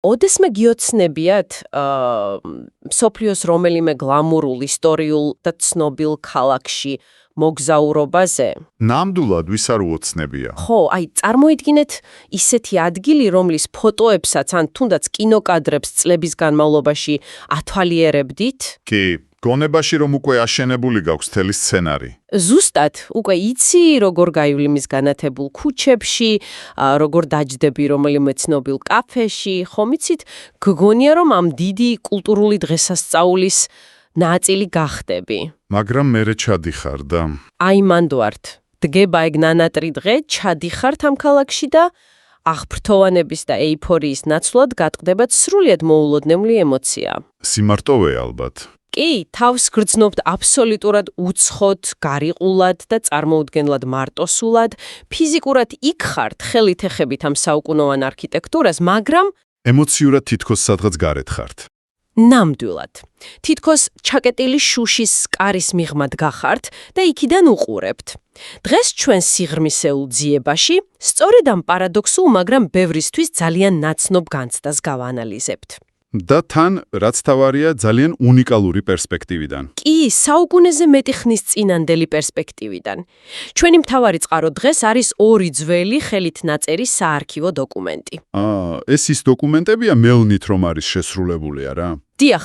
ოდესმე გიოცნებიათ მსოფლიოს რომელიმე გლამურულ, ისტორიულ და ცნობილ ქალაქში მოგზაურობაზე? ნამდვილად ვის არ უოცნებია. ხო, წარმოიდგინეთ ისეთი ადგილი, რომლის ფოტოებსაც ან თუნდაც კინოკადრებს წლების განმავლობაში ათვალიერებდით? კი, გონებაში რომ უკვე აშენებული გაქვს მთელი სცენარი. ზუსტად, უკვე იცი, როგორ გაივლი განათებულ ქუჩებში, როგორ დაჯდები რომელიმე ცნობილ კაფეში, ხომ იცით, გგონია რომ ამ დიდი კულტურული დღესასწაულის ნაწილი გახდები. მაგრამ მერე ჩადიხარ და აი მანდ ვართ. დგება ეგ ნანატრი დღე, ჩადიხართ ამ ქალაქში და აღფრთოვანების და ეიფორიის ნაცვლად გატყდებათ სრულიად მოულოდნელი ემოცია. სიმარტოვე ალბათ. კი, თავს გრძნობთ აბსოლუტურად უცხოთ, გარიყულად და წარმოუდგენლად მარტოსულად, ფიზიკურად იქ ხართ, ხელით ეხებით ამ საუკუნოვან არქიტექტურას, მაგრამ ემოციურად თითქოს სადღაც გარეთ ხართ. ნამდვილად. თითქოს ჩაკეტილი შუშის სკარის მიღმად გახართ და იქიდან უყურებთ. დღეს ჩვენ სიღრმისეულ ძიებაში სწორედ ამ პარადოქსულ, მაგრამ ბევრისთვის ძალიან ნაცნობ განცდას გავაანალიზებთ. და თან, რაც თავარია, ძალიან უნიკალური პერსპექტივიდან. კი, საუკუნეზე მეტი ხნის წინანდელი პერსპექტივიდან. ჩვენი მთავარი წყარო დღეს არის ორი ძველი ხელით ნაწერი საარქივო დოკუმენტი. ეს ის დოკუმენტებია მელნით რომ არის შესრულებული, არა? დიახ.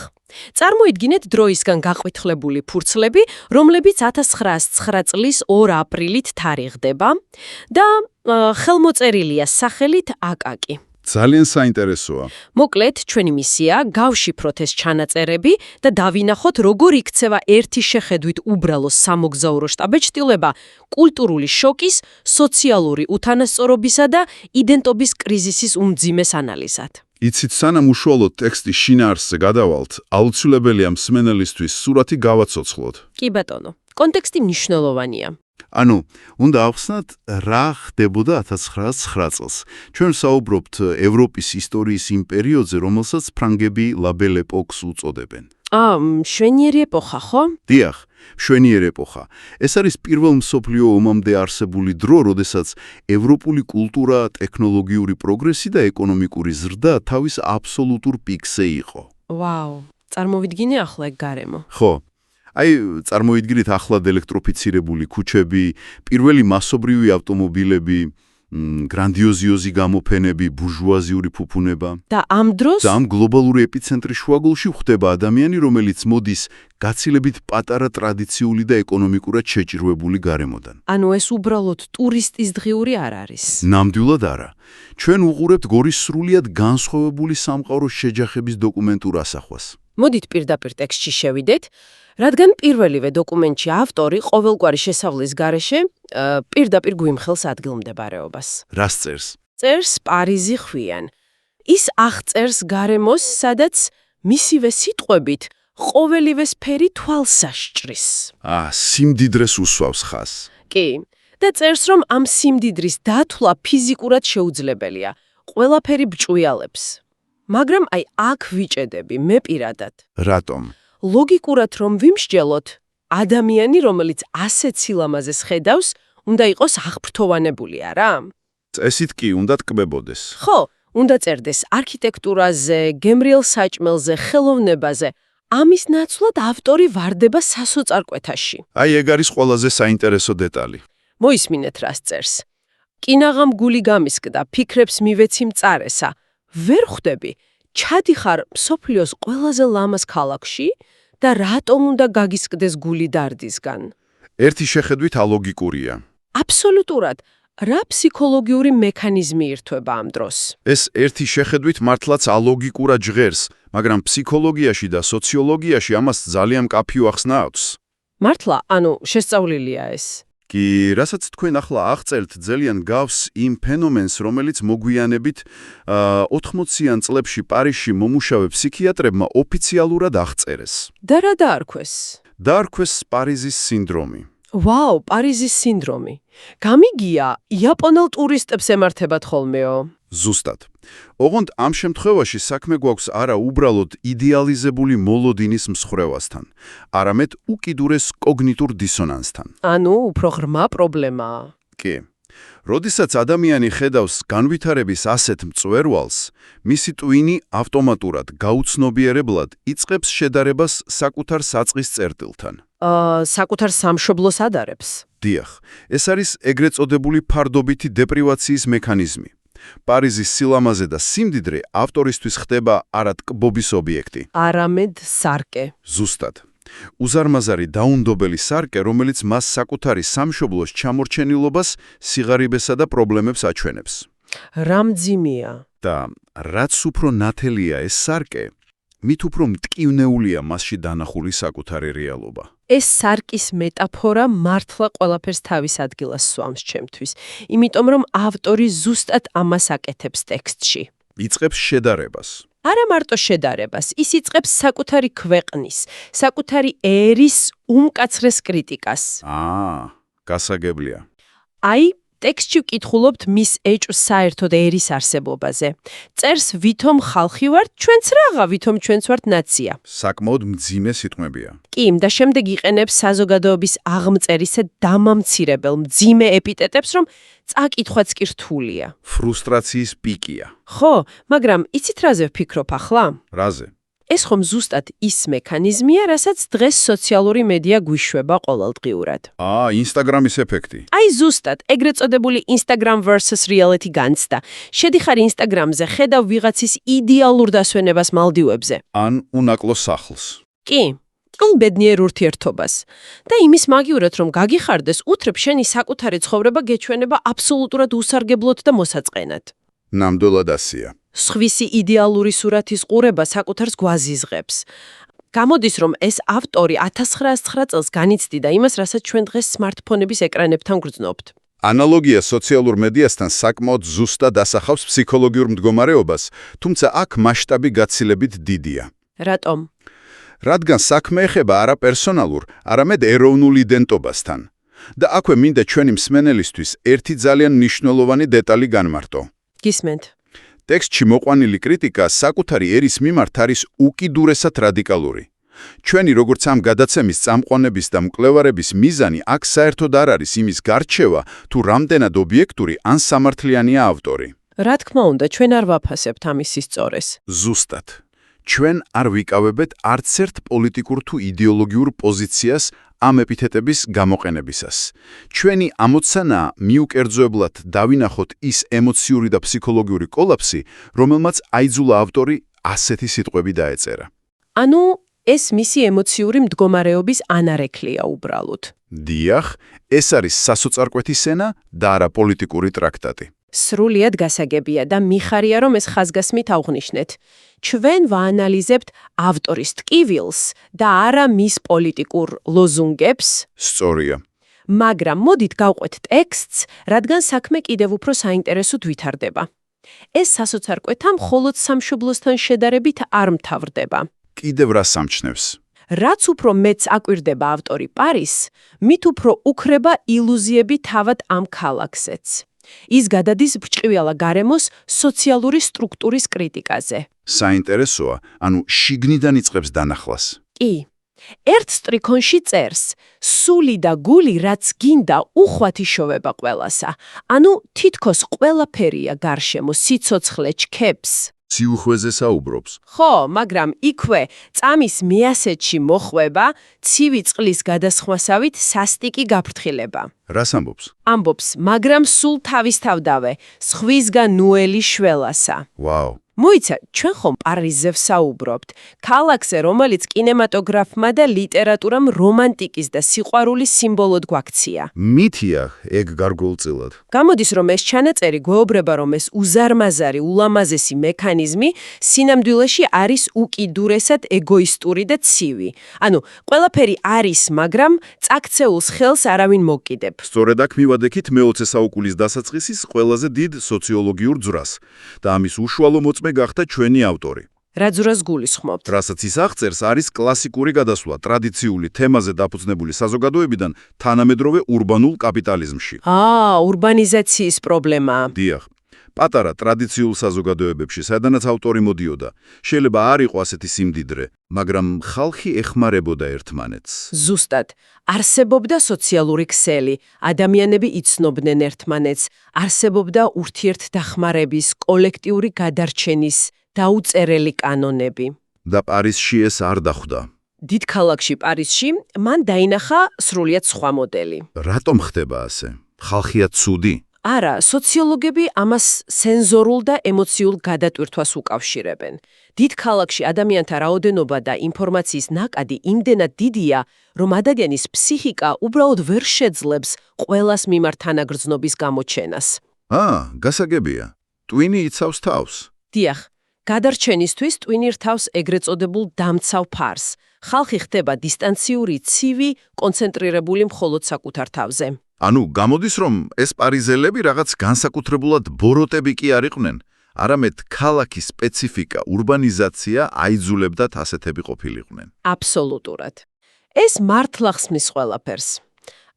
წარმოიდგინეთ დროისგან გაყვითლებული ფურცლები, რომლებიც 1909 წლის 2 აპრილით თარიღდება და ხელმოწერილია სახელით აკაკი. ძალიან საინტერესოა. მოკლედ, ჩვენი მისია გავშიფროთ ეს ჩანაწერები და დავინახოთ, როგორ იქცევა ერთი შეხედვით უბრალო სამოგზაურო შტაბეჭდილება კულტურული შოკის, სოციალური უთანასწორობისა და იდენტობის კრიზისის უმძიმეს ანალიზად. იცით, სანამ უშუალოდ ტექსტის შინაარსზე გადავალთ, აუცილებელია მსმენელისთვის სურათი გავაცოცხლოთ. კი ბატონო, კონტექსტი მნიშვნელოვანია. ანუ, უნდა ახსნათ, რა ხდებოდა 1909 წელს. ჩვენ საუბრობთ ევროპის ისტორიის იმ პერიოდზე, რომელსაც ფრანგები ლაბელ ეპოქს უწოდებენ. მშვენიერი ეპოხა, ხო? დიახ, მშვენიერი ეპოხა. ეს არის პირველ მსოფლიო ომამდე არსებული დრო, როდესაც ევროპული კულტურა, ტექნოლოგიური პროგრესი და ეკონომიკური ზრდა თავის აბსოლუტურ პიკზე იყო. ვაუ, წარმოვიდგინე ახლა ეგ გარემო. ხო. წარმოიდგინეთ ახლად ელექტროფიცირებული ქუჩები, პირველი მასობრივი ავტომობილები, გრანდიოზიოზი გამოფენები, ბურჟუაზიული ფუფუნება. და ამ დროს ამ გლობალური ეპიცენტრის შუაგულში ხვდება ადამიანი, რომელიც მოდის გაცილებით პატარა ტრადიციული და ეკონომიკურად შეჭირვებული გარემოდან. ანუ ეს უბრალოდ ტურისტის დღიური არ არის. ნამდვილად არა. ჩვენ უყურებთ გორის სრულიად განსხვავებული სამყაროს შეჯახების დოკუმენტურ ასახვას. მოდით პირდაპირ ტექსტში შევიდეთ, რადგან პირველივე დოკუმენტში ავტორი ყოველგვარი შესავლის გარეშე პირდაპირ გვიმხელს ადგილმდებარეობას. რას წერს? წერს პარიზი ხვიან. ის აღწერს გარემოს, სადაც მისივე სიტყვებით ყოველივე სფერი თვალსაჭრის. სიმდიდრეს უსვავს ხას. კი, და წერს, რომ ამ სიმდიდრის დათვლა ფიზიკურად შეუძლებელია. ყველაფერი ბჭვიალებს. მაგრამ აქ ვიჭედები მე პირადად. რატომ? ლოგიკურად რომ ვიმსჯელოთ, ადამიანი, რომელიც ასეთ სილამაზეს ხედავს, უნდა იყოს აღფრთოვანებული, არა? წესით კი უნდა ტკბებოდეს. ხო, უნდა წერდეს არქიტექტურაზე, გემრიელ საჭმელზე, ხელოვნებაზე. ამის ნაცვლად ავტორი ვარდება სასოწარკვეთაში. ეგ არის ყველაზე საინტერესო დეტალი. მოისმინეთ, რას წერს. კინაღამ გული გამისკდა, ფიქრებს მივეცი მწარესა. ვერ ხვდები, ჩადიხარ მსოფლიოს ყველაზე ლამაზ ქალაქში და რატომ უნდა გაგისკდეს გული დარდისგან? ერთი შეხედვით ალოგიკურია. აბსოლუტურად. რა ფსიქოლოგიური მექანიზმი ირთვება ამ დროს? ეს ერთი შეხედვით მართლაც ალოგიკურად ჟღერს, მაგრამ ფსიქოლოგიაში და სოციოლოგიაში ამას ძალიან მკაფიო ახსნა აქვს. მართლა, ანუ შესწავლილია ეს. კი, რასაც თქვენ ახლა აღწერთ, ძალიან გავს იმ ფენომენს, რომელიც მოგვიანებით 80-იან წლებში პარიზში მომუშავე ფსიქიატრებმა ოფიციალურად აღწერეს. და რა დაარქვეს? დაარქვეს პარიზის სინდრომი. ვაუ, პარიზის სინდრომი. გამიგია, იაპონელ ტურისტებს ემართებათ ხოლმეო. ზუსტად. ოღონდ ამ შემთხვევაში საქმე გვაქვს არა უბრალოდ იდეალიზებული მოლოდინის მსხვერვასთან, არამედ უკიდურეს კოგნიტურ დისონანსთან. ანუ უფრო ღრმა პრობლემაა. კი. როდესაც ადამიანი ხედავს განვითარების ასეთ მწვერვალს, მისი ტვინი ავტომატურად, გაუცნობიერებლად იწყებს შედარებას საკუთარ საწყის წერტილთან. საკუთარ სამშობლოს ადარებს. დიახ, ეს არის ეგრეთ წოდებული ფარდობითი დეპრივაციის მექანიზმი. პარიზის სილამაზე და სიმდიდრე ავტორისთვის ხდება არა ტკბობის ობიექტი. არამედ სარკე. ზუსტად. უზარმაზარი დაუნდობელი სარკე, რომელიც მას საკუთარი სამშობლოს ჩამორჩენილობას, სიღარიბესა და პრობლემებს აჩვენებს. რა მძიმეა. და რაც უფრო ნათელია ეს სარკე, მით უფრო მტკივნეულია მასში დანახული საკუთარი რეალობა. ეს სარკის მეტაფორა მართლა ყველაფერს თავის ადგილას სვამს ჩემთვის, იმიტომ რომ ავტორი ზუსტად ამას აკეთებს ტექსტში. იწყებს შედარებას. არა მარტო შედარებას, ის იწყებს საკუთარი ქვეყნის, საკუთარი ერის უმკაცრეს კრიტიკას. გასაგებია. აი, ტექსტში ვკითხულობთ მის ეჭვს საერთოდ ერის არსებობაზე. წერს ვითომ ხალხი ვართ, ჩვენც რაღა, ვითომ ჩვენც ვართ ნაცია. საკმაოდ მძიმე სიტყვებია. კი, და შემდეგ იყენებს საზოგადოების აღმწერისე დამამცირებელ მძიმე ეპიტეტებს, რომ წაკითხვაც კი რთულია. ფრუსტრაციის პიკია. ხო, მაგრამ იცით რაზე ვფიქრობ ახლა? რაზე? ეს ხომ ზუსტად ის მექანიზმია, რასაც დღეს სოციალური მედია გვიშვება ყოველდღიურად. ინსტაგრამის ეფექტი. აი ზუსტად, ეგრეთ წოდებული Instagram versus reality განცდა. შედიხარ Instagram-ზე, ხედავ ვიღაცის იდეალურ დასვენებას მალდივებზე. ან უნაკლო სახლს. კი, ბედნიერ ურთიერთობას. და იმის მაგივრად, რომ გაგიხარდეს, უთრებ შენი საკუთარი ცხოვრება გეჩვენება აბსოლუტურად უსარგებლოდ და მოსაწყენად. ნამდვილად ასია. სხვისი იდეალური სურათის ყურება საკუთარს გვაზიზღებს. გამოდის, რომ ეს ავტორი 1909 წელს განიცდიდა იმას, რასაც ჩვენ დღეს სმარტფონების ეკრანებთან გრძნობთ. ანალოგია სოციალურ მედიასთან საკმაოდ ზუსტად ასახავს ფსიქოლოგიურ მდგომარეობას, თუმცა აქ მასშტაბი გაცილებით დიდია. რატომ? რადგან საქმე ეხება არა პერსონალურ, არამედ ეროვნულ იდენტობასთან. და აქვე მინდა ჩვენი მსმენელისთვის ერთი ძალიან მნიშვნელოვანი დეტალი განმარტო. გისმენთ. ტექსტში მოყვანილი კრიტიკა საკუთარი ერის მიმართ არის უკიდურესად რადიკალური. ჩვენი როგორც ამ გადაცემის წამყვანების და მკვლევარების მიზანი აქ საერთოდ არ არის იმის გარჩევა, თუ რამდენად ობიექტური ან სამართლიანია ავტორი. რა თქმა უნდა, ჩვენ არ ვაფასებთ ამის სწორეს. ზუსტად. ჩვენ არ ვიკავებთ არც ერთ პოლიტიკურ თუ იდეოლოგიურ პოზიციას ამ ეპითეტების გამოყენებისას. ჩვენი ამოცანაა მიუკერძოებლად დავინახოთ ის ემოციური და ფსიქოლოგიური კოლაფსი, რომელმაც აიძულა ავტორი ასეთი სიტყვები დაეწერა. ანუ ეს მისი ემოციური მდგომარეობის ანარეკლია უბრალოდ. დიახ, ეს არის სასოწარკვეთი სცენა და არა პოლიტიკური ტრაქტატი. სრულიად გასაგებია და მიხარია, რომ ეს ხაზგასმით აღვნიშნეთ. ჩვენ ვაანალიზებთ ავტორის ტკივილს და არა მის პოლიტიკურ ლოზუნგებს. სწორია. მაგრამ მოდით გავყვეთ ტექსტს, რადგან საქმე კიდევ უფრო საინტერესოდ ვითარდება. ეს სასოწარკვეთა მხოლოდ სამშობლოსთან შედარებით არ მთავრდება. კიდევ რა სამჩნევს? რაც უფრო მეც აკვირდება ავტორი პარიზს, მით უფრო უქრება ილუზიები თავად ამ ქალაქსეც. ის გადადის ბრჭყიალა გარემოს სოციალური სტრუქტურის კრიტიკაზე. საინტერესოა, ანუ შიგნიდან იწყებს დანახლას. კი. ერთ სტრიქონში წერს, სული და გული რაც გინდა უხვად იშოვება ყველასა. ანუ თითქოს ყველაფერია გარშემო, სიცოცხლე, ჩქეფს. ციუხვეზე საუბრობს. ხო, მაგრამ იქვე წამის მეასეთში მოხვება, ცივი წყლის გადასხვასავით სასტიკი გაფრთხილება. რას ამბობს? ამბობს, მაგრამ სულ თავისთავდავე, სხვისგან ნუელი შველასა. ვაუ. მოიცა, ჩვენ ხომ პარიზზე ვსაუბრობთ, ქალაქზე, რომელიც კინემატოგრაფმა და ლიტერატურამ რომანტიკის და სიყვარულის სიმბოლოდ გვაქცია. მითია ეგ გარკვეულწილად. გამოდის, რომ ეს ჩანაწერი გვეუბნება, რომ ეს უზარმაზარი, ულამაზესი მექანიზმი სინამდვილეში არის უკიდურესად ეგოისტური და ცივი. ანუ, ყველაფერი არის, მაგრამ წაქცეულს ხელს არავინ მოკიდებ. სწორედ აქ მივადექით მე-20 საუკუნის დასაწყისის ყველაზე დიდ სოციოლოგიურ ძვრას და ამის უშუალო მოწმე გახდა ჩვენი ავტორი. რა ძვრას გულისხმობთ? რასაც ის აღწერს, არის კლასიკური გადასვლა ტრადიციული თემაზე დაფუძნებული საზოგადოებიდან თანამედროვე ურბანულ კაპიტალიზმში. ურბანიზაციის პრობლემაა. დიახ. პატარა ტრადიციულ საზოგადოებებში, სადაც ავტორი მოდიოდა, შეიძლება არ იყო ასეთი სიმდიდრე, მაგრამ ხალხი ეხმარებოდა ერთმანეთს. ზუსტად, არსებობდა სოციალური ქსელი, ადამიანები იცნობდნენ ერთმანეთს, არსებობდა ურთიერთდახმარების, კოლექტიური გადარჩენის, დაუწერელი კანონები. და პარიზში ეს არ დახვდა. დიდ ქალაქში პარიზში მან დაინახა სრულიად სხვა მოდელი. რატომ ხდება ასე? ხალხია ცუდი? არა, სოციოლოგები ამას სენზორულ და ემოციურ გადატვირთვას უკავშირებენ. დიდ ქალაქში ადამიანთა რაოდენობა და ინფორმაციის ნაკადი იმდენად დიდია, რომ ადამიანის ფსიქიკა უბრალოდ ვერ შეძლებს ყველას მიმართ თანაგრძნობის გამოჩენას. გასაგებია. ტვინი იცავს თავს. დიახ, გადარჩენისთვის ტვინი რთავს ეგრეთ წოდებულ დამცავ ფარს. ხალხი ხდება დისტანციური, ცივი, კონცენტრირებული მხოლოდ საკუთარ თავზე. ანუ გამოდის, რომ ეს პარიზელები რაღაც განსაკუთრებულად ბოროტები კი არ იყვნენ, არამედ ქალაქის სპეციფიკა, ურბანიზაცია აიძულებდათ ასეთები ყოფილიყვნენ. აბსოლუტურად. ეს მართლა ხსნის ყველაფერს.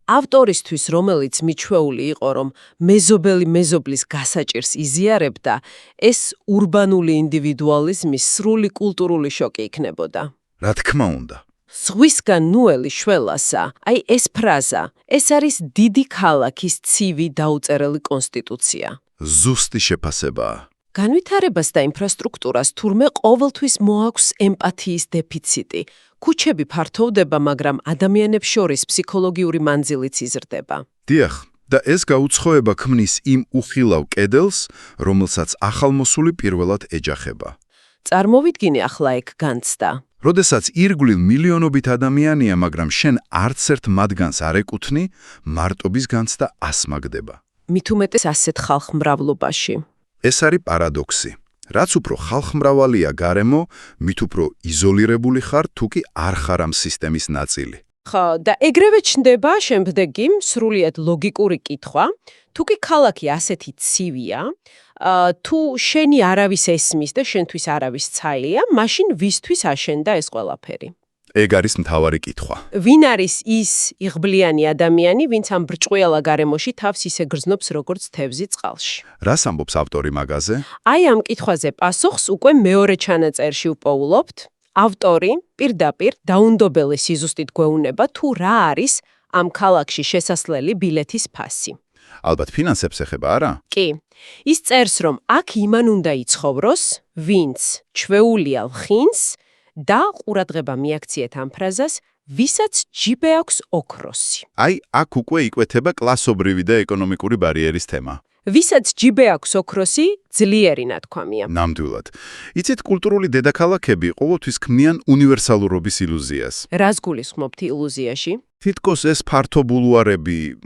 ავტორისთვის, რომელიც მიჩვეული იყო, რომ მეზობელი მეზობლის გასაჭირს იზიარებდა, ეს ურბანული ინდივიდუალიზმის სრული კულტურული შოკი იქნებოდა. რა თქმა უნდა. ზღვისგან ნუელი შველასა, ეს ფრაზა, ეს არის დიდი ქალაქის ცივი დაუწერელი კონსტიტუცია. ზუსტი შეფასებაა. განვითარებას და ინფრასტრუქტურას თურმე ყოველთვის მოაქვს ემპათიის დეფიციტი. ქუჩები ფართოვდება, მაგრამ ადამიანებს შორის ფსიქოლოგიური მანძილიც იზრდება. დიახ, და ეს გაუცხოება ქმნის იმ უხილავ კედელს, რომელსაც ახალმოსული პირველად ეჯახება. წარმოვიდგინე ახლა ეგ განცდა. როდესაც ირგვლივ მილიონობით ადამიანია, მაგრამ შენ არც ერთ მათგანს არ ეკუთვნი, მარტობის განცდა ასმაგდება. მით უმეტეს ასეთ ხალხმრავლობაში. ეს არის პარადოქსი. რაც უფრო ხალხმრავალია გარემო, მით უფრო იზოლირებული ხარ, თუ კი არ ხარ ამ სისტემის ნაწილი. ხო, და ეგრევე ჩნდება შემდეგი სრულიად ლოგიკური კითხვა, თუ კი ქალაქი ასეთი ცივია, თუ შენი არავის ესმის და შენთვის არავის ცაილია, მაშინ ვისთვის აშენდა ეს ყველაფერი? ეგ არის მთავარი კითხვა. ვინ არის ის იღბლიანი ადამიანი, ვინც ამ ბრჭყვიალა გარემოში თავს ისე გრძნობს, როგორც თევზი წყალში? რას ამბობს ავტორი მაგაზე? აი ამ კითხვაზე პასუხს უკვე მეორე ჩანაწერში ვპოულობთ. ავტორი პირდაპირ დაუნდობელი სიზუსტით გვეუბნება, თუ რა არის ამ ქალაქში შესასვლელი ბილეთის ფასი. ალბათ ფინანსებს ეხება, არა? კი. ის წერს, რომ აქ იმან უნდა იცხოვროს, ვინც ჩვეულია ლხინს და ყურადღება მიაქციეთ ამ ფრაზას, ვისაც ჯიბე აქვს ოქროსი. აი, აქ უკვე იკვეთება კლასობრივი და ეკონომიკური ბარიერის თემა. ვისაც ჯიბე აქვს ოქროსი, ძლიერი ნათქვამია. ნამდვილად. იცით, კულტურული დედაქალაქები ყოველთვის ქმნიან უნივერსალურობის ილუზიას. რას გულისხმობთ ილუზიაში? თითქოს ეს ფართო ბულვარები,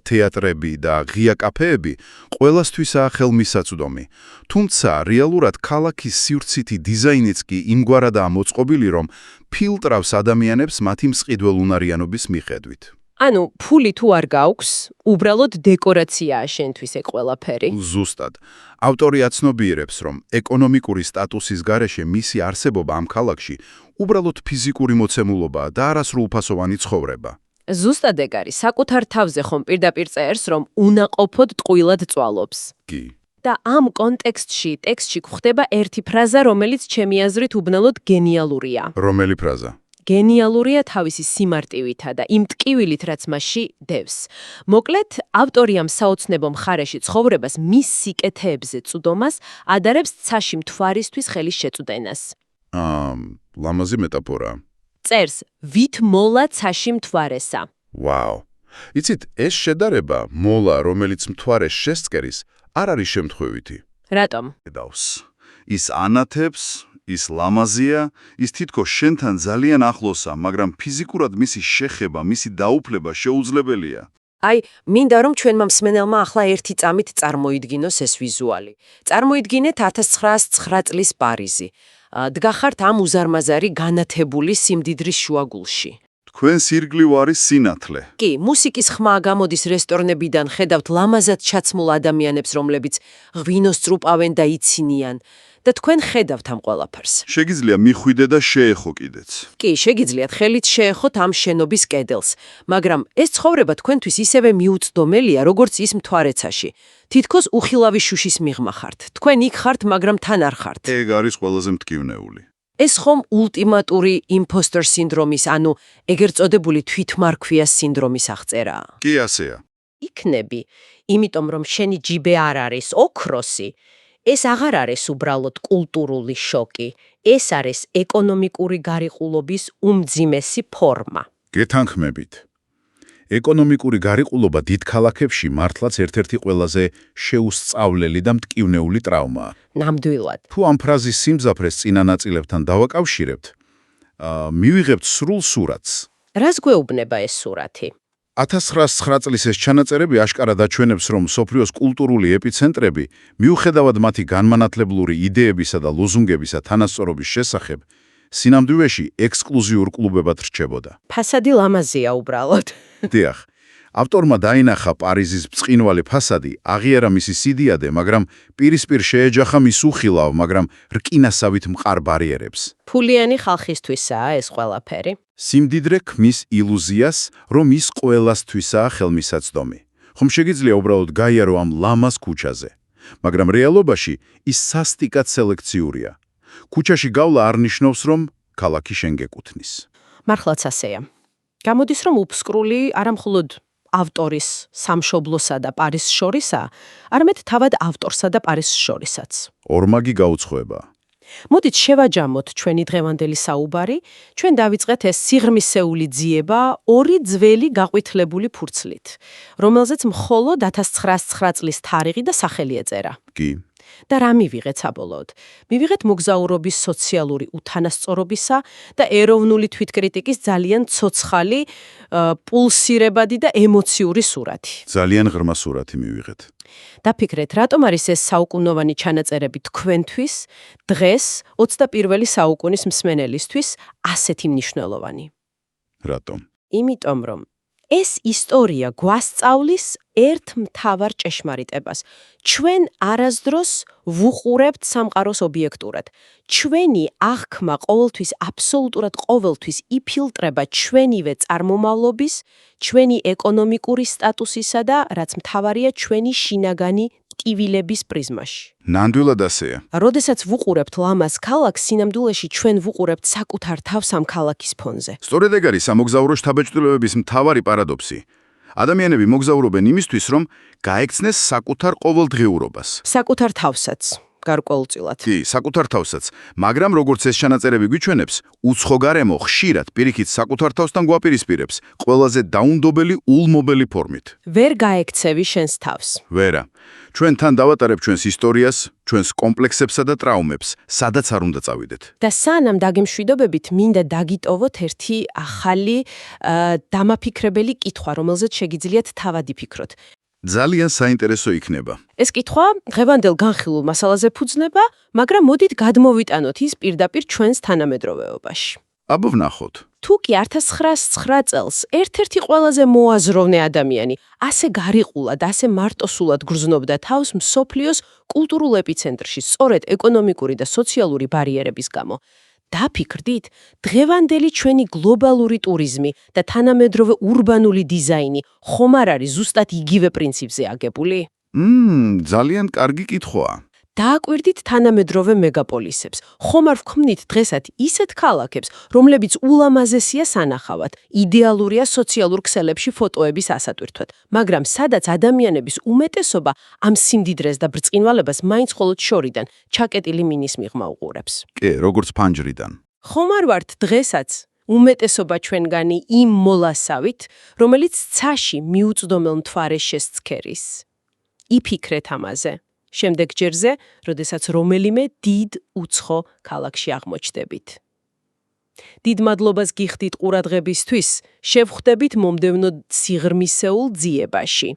თეატრები და ღია კაფეები ყველასთვისაა ხელმისაწვდომი. თუმცა, რეალურად ქალაქის სივრცითი დიზაინიც კი იმგვარადაა მოწყობილი, რომ ფილტრავს ადამიანებს მათი მსყიდველ უნარიანობის მიხედვით. ანუ, ფული თუ არ გაქვს, უბრალოდ დეკორაციაა შენთვის ეგ ყველაფერი. ზუსტად. ავტორი აცნობიერებს, რომ ეკონომიკური სტატუსის გარეშე მისი არსებობა ამ ქალაქში უბრალოდ ფიზიკური მოცემულობაა და არასრულფასოვანი ცხოვრება. ზუსტად ეგ არის. საკუთარ თავზე ხომ პირდაპირ წერს, რომ უნაყოფოდ ტყუილად წვალობს. კი. და ამ კონტექსტში, ტექსტში გვხვდება ერთი ფრაზა, რომელიც ჩემი აზრით უბნელოდ გენიალურია. რომელი ფრაზა? გენიალურია თავისი სიმარტივითა და იმ ტკივილით, რაც მასში დევს. მოკლედ, ავტორი ამ საოცნებო მხარეში ცხოვრებას მის სიკეთეებზე წვდომას ადარებს ცაში მთვარისთვის ხელის შეწვდენას. ლამაზი მეტაფორა. წერს, ვით მოლა ცაში მთვარესა. ვაუ. იცით, ეს შედარება, მოლა, რომელიც მთვარეს შესწკერის, არ არის შემთხვევითი. რატომ? დავს. ის ანათებს, ის ლამაზია, ის თითქოს შენთან ძალიან ახლოსა, მაგრამ ფიზიკურად მისი შეხება, მისი დაუფლება შეუძლებელია. აი, მინდა რომ ჩვენმა მსმენელმა ახლა ერთი წამით წარმოიდგინოს ეს ვიზუალი. წარმოიდგინეთ 1909 წლის პარიზი. დგახართ ამ უზარმაზარი განათებული სიმდიდრის შუაგულში. თქვენს ირგვლივ არის სინათლე. კი, მუსიკის ხმა გამოდის რესტორნებიდან, ხედავთ ლამაზად ჩაცმულ ადამიანებს, რომლებიც ღვინოს წრუპავენ და იცინიან. და თქვენ ხედავთ ამ ყველაფერს. შეგიძლია მიხვიდე და შეეხო კიდეც. კი, შეგიძლიათ ხელით შეეხოთ ამ შენობის კედელს, მაგრამ ეს ცხოვრება თქვენთვის ისევე მიუწვდომელია, როგორც ის მთვარეცაში. თითქოს უხილავი შუშის მიღმა ხართ. თქვენ იქ ხართ, მაგრამ თან არ ხართ. ეგ არის ყველაზე მტკივნეული. ეს ხომ ულტიმატური იმპოსტერ სინდრომის, ანუ ეგრეთ წოდებული თვითმარქვიას სინდრომის აღწერაა. კი ასეა. იქნები, იმიტომ რომ შენი ჯიბე არ არის ოქროსი, ეს აღარ არის უბრალოდ კულტურული შოკი, ეს არის ეკონომიკური გარიყულობის უმძიმესი ფორმა. გეთანხმებით. ეკონომიკური გარიყულობა დიდ ქალაქებში მართლაც ერთ-ერთი ყველაზე შეუსწავლელი და მტკივნეული ტრავმაა. ნამდვილად. თუ ამ ფრაზის სიმძაფრეს წინა ნაწილებთან დავაკავშირებთ, მივიღებთ სრულ სურათს. რას გვეუბნება ეს სურათი? 1909 წლის ეს ჩანაწერები აშკარად აჩვენებს, რომ მსოფლიოს კულტურული ეპიცენტრები, მიუხედავად მათი განმანათლებლური იდეებისა და ლოზუნგებისა თანასწორობის შესახებ, სინამდვილეში ექსკლუზიურ კლუბებად რჩებოდა. ფასადი ლამაზია უბრალოდ. დიახ, ავტორმა დაინახა პარიზის ბრწყინვალე ფასადი, აღიარა მისი სიდიადე, მაგრამ პირისპირ შეეჯახა მის უხილავ, მაგრამ რკინასავით მყარ ბარიერებს. ფულიანი ხალხისთვისაა ეს ყველაფერი. სიმდიდრე ქმნის ილუზიას, რომ ის ყველასთვისაა ხელმისაწვდომი. ხომ შეგიძლია უბრალოდ გაიარო ამ ლამაზ ქუჩაზე, მაგრამ რეალობაში ის სასტიკად სელექციურია. ქუჩაში გავლა არ ნიშნავს, რომ ქალაქი შენ გეკუთვნის. მართლაც ასეა. გამოდის, რომ უფსკრული არამხოლოდ ავტორის, სამშობლოსა და პარიზს შორისაა, არამედ თავად ავტორსა და პარიზს შორისაც. ორმაგი გაუცხოება. მოდით შევაჯამოთ ჩვენი დღევანდელი საუბარი, ჩვენ დავიწყეთ ეს სიღრმისეული ძიება ორი ძველი გაყვითლებული ფურცლით, რომელზეც მხოლოდ 1909 წლის თარიღი და სახელი ეწერა. კი. და რა მივიღეთ საბოლოოდ? მივიღეთ მოგზაურობის სოციალური უთანასწორობისა და ეროვნული თვითკრიტიკის ძალიან ცოცხალი, პულსირებადი და ემოციური სურათი. ძალიან ღრმა სურათი მივიღეთ. დაფიქრეთ, რატომ არის ეს საუკუნოვანი ჩანაწერები თქვენთვის, დღეს 21 საუკუნის მსმენელისთვის ასეთი მნიშვნელოვანი? რატომ? იმიტომ რომ ეს ისტორია გვასწავლის ერთ მთავარ ჭეშმარიტებას. ჩვენ არასდროს ვუყურებთ სამყაროს ობიექტურად. ჩვენი აღქმა ყოველთვის, აბსოლუტურად ყოველთვის იფილტრება ჩვენივე წარმომავლობის, ჩვენი ეკონომიკური სტატუსისა და, რაც მთავარია, ჩვენი შინაგანი ტკივილების პრიზმაში. ნამდვილად ასეა. როდესაც ვუყურებთ ლამაზ ქალაქს, სინამდვილეში ჩვენ ვუყურებთ საკუთარ თავს ამ ქალაქის ფონზე. სწორედ ეგ არის სამოგზაურო შთაბეჭდილებების მთავარი პარადოქსი. ადამიანები მოგზაურობენ იმისთვის, რომ გაექცნეს საკუთარ ყოველდღიურობას. საკუთარ თავსაც, გარკვეულწილად. კი, საკუთარ თავსაც, მაგრამ როგორც ეს ჩანაწერები გვიჩვენებს, უცხო გარემო ხშირად პირიქით საკუთარ თავსთან გვაპირისპირებს, ყველაზე დაუნდობელი ულმობელი ფორმით. ვერ გაექცევი შენს თავს. ვერა. ჩვენ თან დავატარებ ჩვენს ისტორიას, ჩვენს კომპლექსებსა და ტრაუმებს, სადაც არ უნდა წავიდეთ. და სანამ დაგემშვიდობებით, მინდა დაგიტოვოთ ერთი ახალი დამაფიქრებელი კითხვა, რომელზეც შეგიძლიათ თავად იფიქროთ. ძალიან საინტერესო იქნება. ეს კითხვა დღევანდელ განხილულ მასალაზე ფუძნება, მაგრამ მოდით გადმოვიტანოთ ის პირდაპირ ჩვენს თანამედროვეობაში. აბა ვნახოთ. თუ კი 1909 წელს ერთ-ერთი ყველაზე მოაზროვნე ადამიანი ასე გარიყულად, ასე მარტოსულად გრძნობდა თავს მსოფლიოს კულტურულ ეპიცენტრში, სწორედ ეკონომიკური და სოციალური ბარიერების გამო, დაფიქრდით, დღევანდელი ჩვენი გლობალური ტურიზმი და თანამედროვე ურბანული დიზაინი ხომ არ არის ზუსტად იგივე პრინციპზე აგებული? ძალიან კარგი კითხვაა. დააკვირდით თანამედროვე მეგაპოლისებს. ხომ არ ვქმნით დღესაც ისეთ ქალაქებს, რომლებიც ულამაზესია სანახავად, იდეალურია სოციალურ ქსელებში ფოტოების ასატვირთვად, მაგრამ სადაც ადამიანების უმეტესობა ამ სიმდიდრეს და ბრწყინვალებას მაინც მხოლოდ შორიდან, ჩაკეტილი მინის მიღმა უყურებს. კი, როგორც ფანჯრიდან. ხომ არ ვართ დღესაც უმეტესობა ჩვენგანი იმ molasavit, რომელიც ცაში მიუწვდომელ მთვარეშეს ცქერის? იფიქრეთ ამაზე. შემდეგ ჯერზე, როდესაც რომელიმე დიდ უცხო ქალაქში აღმოჩნდებით. დიდ მადლობას გიხდით ყურადღებისთვის, შევხვდებით მომდევნო სიღრმისეულ ძიებაში.